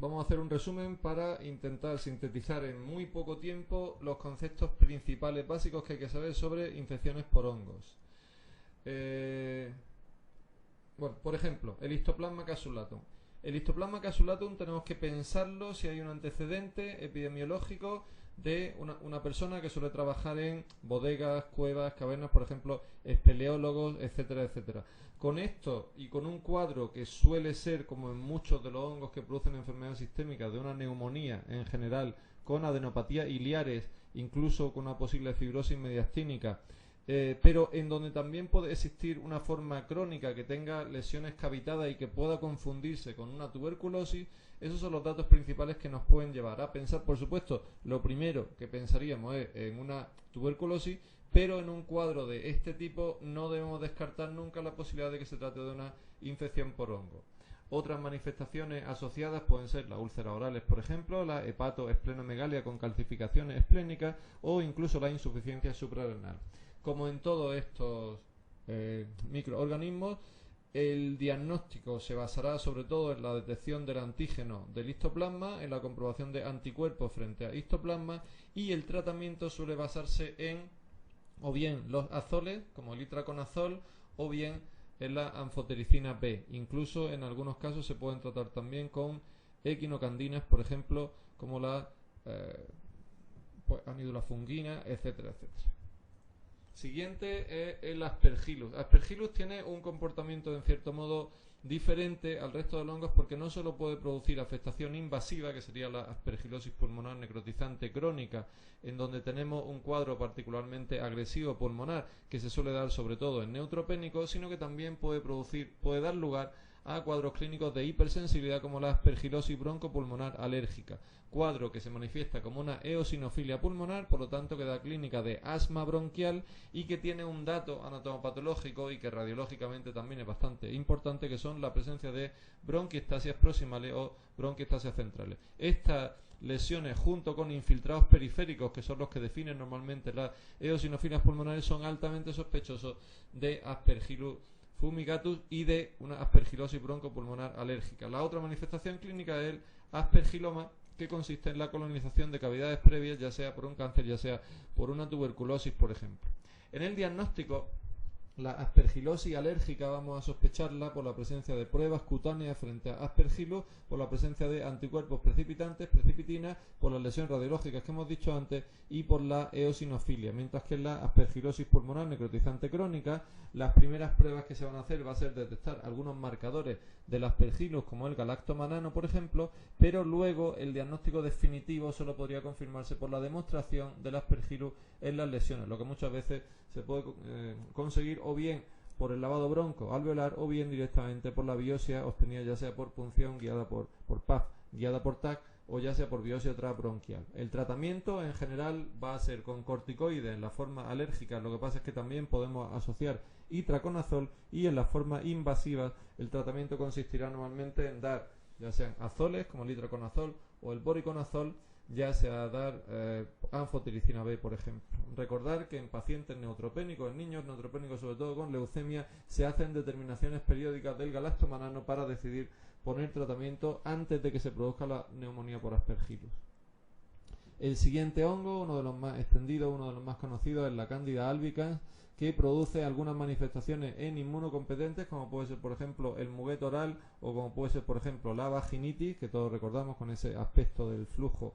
vamos a hacer un resumen para intentar sintetizar en muy poco tiempo los conceptos principales básicos que hay que saber sobre infecciones por hongos. Bueno, por ejemplo, el Histoplasma casullatum. El Histoplasma casullatum tenemos que pensarlo si hay un antecedente epidemiológico de una persona que suele trabajar en bodegas, cuevas, cavernas, por ejemplo, espeleólogos, etcétera, etcétera. Con esto y con un cuadro que suele ser, como en muchos de los hongos que producen enfermedades sistémicas, de una neumonía en general, con adenopatías iliares, incluso con una posible fibrosis mediastínica, pero en donde también puede existir una forma crónica que tenga lesiones cavitadas y que pueda confundirse con una tuberculosis. Esos son los datos principales que nos pueden llevar a pensar, por supuesto, lo primero que pensaríamos es en una tuberculosis, pero en un cuadro de este tipo no debemos descartar nunca la posibilidad de que se trate de una infección por hongo. Otras manifestaciones asociadas pueden ser las úlceras orales, por ejemplo, la hepatoesplenomegalia con calcificaciones esplénicas o incluso la insuficiencia suprarrenal. Como en todos estos microorganismos, el diagnóstico se basará sobre todo en la detección del antígeno del histoplasma, en la comprobación de anticuerpos frente a histoplasma, y el tratamiento suele basarse en o bien los azoles, como el itraconazol, o bien en la anfotericina B. Incluso en algunos casos se pueden tratar también con equinocandinas, por ejemplo, como la anidulafungina, etcétera, etcétera. Siguiente es el Aspergillus. Aspergillus tiene un comportamiento en cierto modo diferente al resto de los hongos porque no solo puede producir afectación invasiva, que sería la aspergilosis pulmonar necrotizante crónica, en donde tenemos un cuadro particularmente agresivo pulmonar que se suele dar sobre todo en neutropénicos, sino que también puede dar lugar a cuadros clínicos de hipersensibilidad como la aspergilosis broncopulmonar alérgica, cuadro que se manifiesta como una eosinofilia pulmonar, por lo tanto que da clínica de asma bronquial y que tiene un dato anatomopatológico y que radiológicamente también es bastante importante, que son la presencia de bronquiectasias proximales o bronquiectasias centrales. Estas lesiones junto con infiltrados periféricos, que son los que definen normalmente las eosinofilias pulmonares, son altamente sospechosos de Aspergillus fumigatus y de una aspergilosis broncopulmonar alérgica. La otra manifestación clínica es el aspergiloma, que consiste en la colonización de cavidades previas, ya sea por un cáncer, ya sea por una tuberculosis, por ejemplo. En el diagnóstico, la aspergilosis alérgica vamos a sospecharla por la presencia de pruebas cutáneas frente a Aspergillus, por la presencia de anticuerpos precipitantes, precipitinas, por las lesiones radiológicas que hemos dicho antes y por la eosinofilia. Mientras que en la aspergilosis pulmonar necrotizante crónica, las primeras pruebas que se van a hacer va a ser detectar algunos marcadores del Aspergillus, como el galactomanano, por ejemplo, pero luego el diagnóstico definitivo solo podría confirmarse por la demostración del Aspergillus en las lesiones, lo que muchas veces se puede conseguir o bien por el lavado bronco alveolar o bien directamente por la biopsia obtenida ya sea por punción guiada por PAF, guiada por TAC, o ya sea por biopsia transbronquial. El tratamiento en general va a ser con corticoides en la forma alérgica, lo que pasa es que también podemos asociar itraconazol, y en la forma invasiva el tratamiento consistirá normalmente en dar ya sean azoles como el itraconazol o el voriconazol, ya sea dar anfotericina B, por ejemplo. Recordar que en pacientes neutropénicos, en niños neutropénicos sobre todo con leucemia, se hacen determinaciones periódicas del galactomanano para decidir poner tratamiento antes de que se produzca la neumonía por Aspergillus. El siguiente hongo, uno de los más extendidos, uno de los más conocidos, es la Candida albicans, que produce algunas manifestaciones en inmunocompetentes, como puede ser, por ejemplo, el muguet oral, o como puede ser, por ejemplo, la vaginitis, que todos recordamos con ese aspecto del flujo,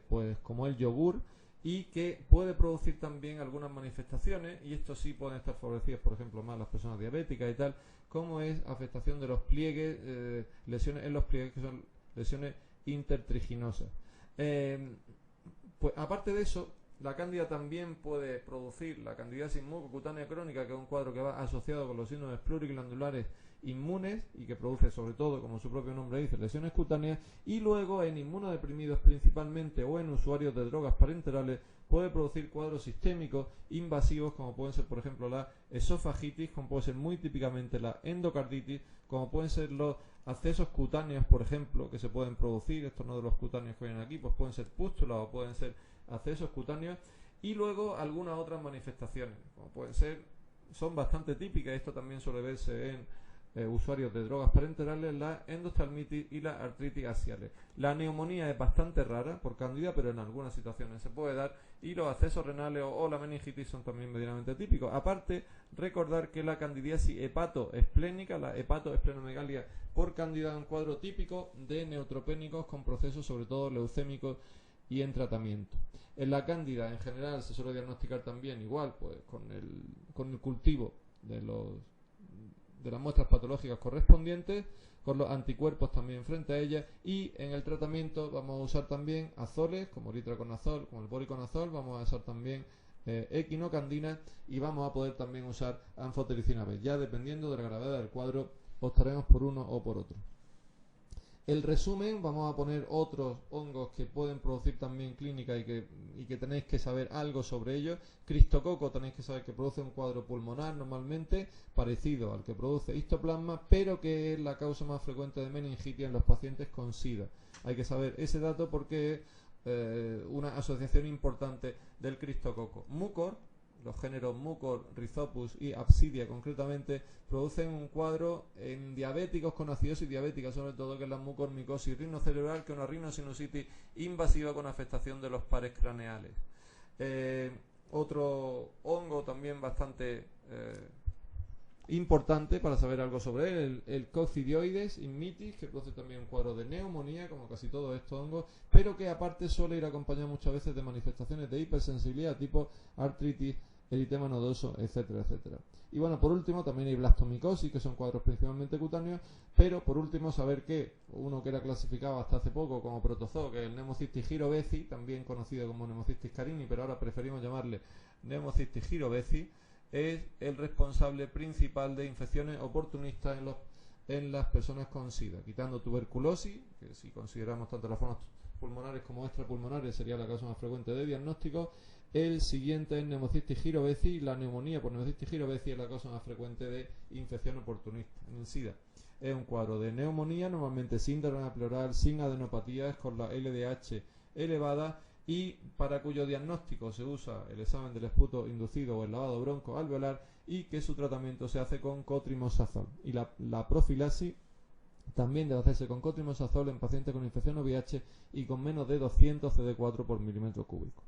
pues como el yogur, y que puede producir también algunas manifestaciones, y esto sí pueden estar favorecidas, por ejemplo, más las personas diabéticas y tal, como es afectación de los pliegues, lesiones en los pliegues, que son lesiones intertriginosas. Pues aparte de eso, la cándida también puede producir la candidiasis mucocutánea crónica, que es un cuadro que va asociado con los síndromes pluriglandulares inmunes y que produce sobre todo, como su propio nombre dice, lesiones cutáneas, y luego en inmunodeprimidos principalmente o en usuarios de drogas parenterales puede producir cuadros sistémicos invasivos, como pueden ser, por ejemplo, la esofagitis, como puede ser muy típicamente la endocarditis, como pueden ser los accesos cutáneos, por ejemplo, que se pueden producir. Estos nódulos cutáneos que vienen aquí pues pueden ser pústulas o pueden ser accesos cutáneos, y luego algunas otras manifestaciones, como pueden ser, son bastante típicas, esto también suele verse en usuarios de drogas parenterales, la endoftalmitis y la artritis axiales. La neumonía es bastante rara por cándida, pero en algunas situaciones se puede dar, y los accesos renales o la meningitis son también medianamente típicos. Aparte, recordar que la candidiasis hepatoesplénica, la hepatoesplenomegalia por cándida, es un cuadro típico de neutropénicos con procesos sobre todo leucémicos y en tratamiento. En la cándida en general se suele diagnosticar también igual, pues con el cultivo de las muestras patológicas correspondientes, con los anticuerpos también frente a ellas, y en el tratamiento vamos a usar también azoles como el itraconazol, como el voriconazol, vamos a usar también equinocandina, y vamos a poder también usar anfotericina B. Ya dependiendo de la gravedad del cuadro optaremos por uno o por otro. El resumen, vamos a poner otros hongos que pueden producir también clínica y que tenéis que saber algo sobre ellos. Cristococo tenéis que saber que produce un cuadro pulmonar normalmente, parecido al que produce histoplasma, pero que es la causa más frecuente de meningitis en los pacientes con SIDA. Hay que saber ese dato porque es una asociación importante del cristococo. Mucor, los géneros Mucor, Rhizopus y Absidia concretamente, producen un cuadro en diabéticos con acidosis diabética, sobre todo, que es la mucormicosis rinocerebral, que es una rinosinusitis invasiva con afectación de los pares craneales. Otro hongo también bastante importante para saber algo sobre él, el Coccidioides immitis, que produce también un cuadro de neumonía, como casi todos estos hongos, pero que aparte suele ir acompañado muchas veces de manifestaciones de hipersensibilidad tipo artritis, eritema nodoso, etcétera, etcétera. Y bueno, por último también hay blastomicosis, que son cuadros principalmente cutáneos, pero por último saber que uno que era clasificado hasta hace poco como protozoo, que es el Pneumocystis jiroveci, también conocido como Pneumocystis carini, pero ahora preferimos llamarle Pneumocystis jiroveci, es el responsable principal de infecciones oportunistas en las personas con SIDA, quitando tuberculosis, que si consideramos tanto las formas pulmonares como extrapulmonares sería la causa más frecuente de diagnóstico. El siguiente es Pneumocystis jiroveci, la neumonía por Pneumocystis jiroveci es la causa más frecuente de infección oportunista en el SIDA. Es un cuadro de neumonía, normalmente sin derrame pleural, sin adenopatías, con la LDH elevada, y para cuyo diagnóstico se usa el examen del esputo inducido o el lavado broncoalveolar, y que su tratamiento se hace con cotrimosazol. Y la profilaxis también debe hacerse con cotrimosazol en pacientes con infección VIH y con menos de 200 CD4 por milímetro cúbico.